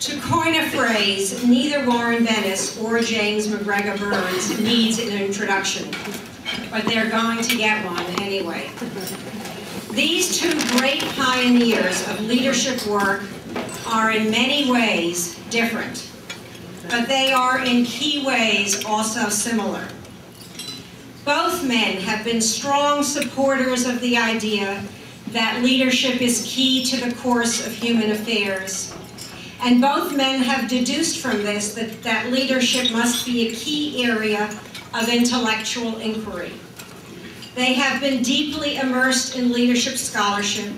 To coin a phrase, neither Warren Bennis or James MacGregor Burns needs an introduction, but they're going to get one anyway. These two great pioneers of leadership work are in many ways different, but they are in key ways also similar. Both men have been strong supporters of the idea that leadership is key to the course of human affairs. And both men have deduced from this that leadership must be a key area of intellectual inquiry. They have been deeply immersed in leadership scholarship,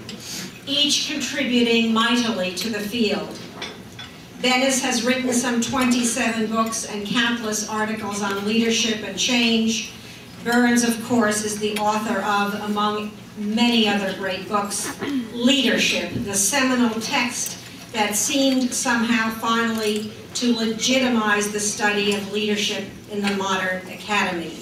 each contributing mightily to the field. Bennis has written some 27 books and countless articles on leadership and change. Burns, of course, is the author of, among many other great books, Leadership, the seminal text that seemed somehow finally to legitimize the study of leadership in the modern academy.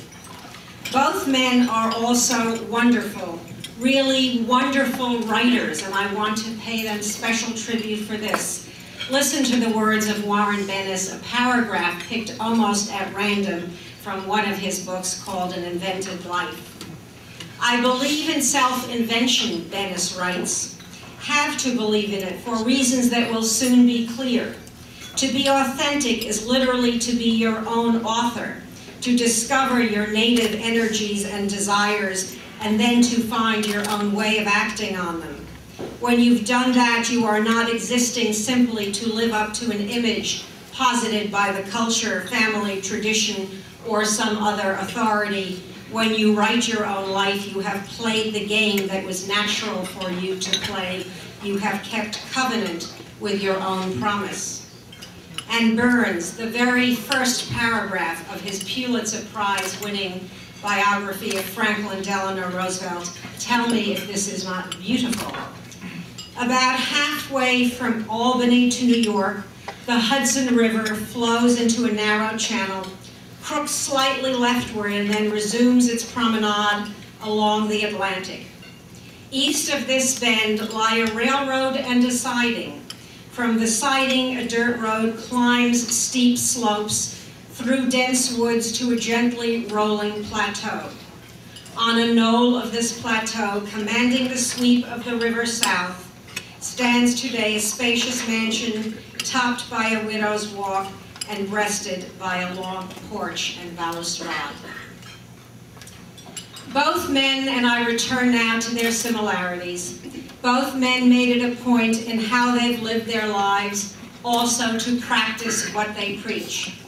Both men are also wonderful, really wonderful writers, and I want to pay them special tribute for this. Listen to the words of Warren Bennis, a paragraph picked almost at random from one of his books called An Invented Life. I believe in self-invention, Bennis writes. Have to believe in it for reasons that will soon be clear. To be authentic is literally to be your own author, to discover your native energies and desires, and then to find your own way of acting on them. When you've done that, you are not existing simply to live up to an image posited by the culture, family, tradition, or some other authority. When you write your own life, you have played the game that was natural for you to play. You have kept covenant with your own promise. And Burns, the very first paragraph of his Pulitzer Prize-winning biography of Franklin Delano Roosevelt, tell me if this is not beautiful. About halfway from Albany to New York, the Hudson River flows into a narrow channel, crooks slightly leftward, and then resumes its promenade along the Atlantic. East of this bend lie a railroad and a siding. From the siding, a dirt road climbs steep slopes through dense woods to a gently rolling plateau. On a knoll of this plateau, commanding the sweep of the river south, stands today a spacious mansion topped by a widow's walk and breasted by a long porch and balustrade. Both men, and I return now to their similarities, both men made it a point in how they've lived their lives also to practice what they preach.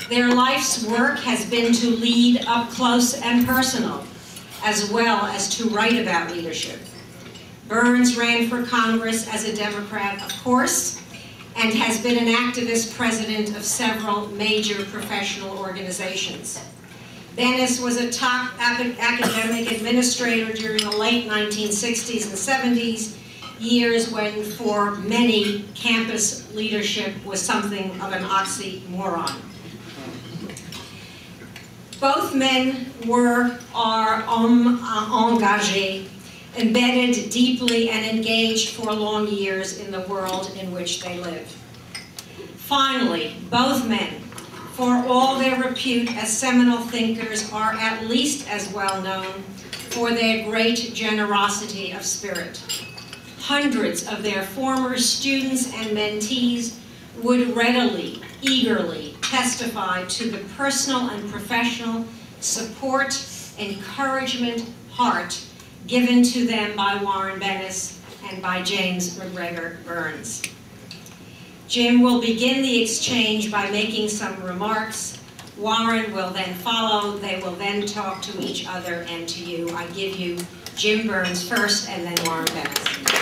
Their life's work has been to lead up close and personal, as well as to write about leadership. Burns ran for Congress as a Democrat, of course, and has been an activist president of several major professional organizations. Bennis was a top academic administrator during the late 1960s and 70s, years when for many campus leadership was something of an oxymoron. Both men are engagés, embedded deeply and engaged for long years in the world in which they live. Finally, both men, for all their repute as seminal thinkers, are at least as well known for their great generosity of spirit. Hundreds of their former students and mentees would readily, eagerly testify to the personal and professional support, encouragement, heart given to them by Warren Bennis and by James MacGregor Burns. Jim will begin the exchange by making some remarks. Warren will then follow. They will then talk to each other and to you. I give you Jim Burns first and then Warren Bennis.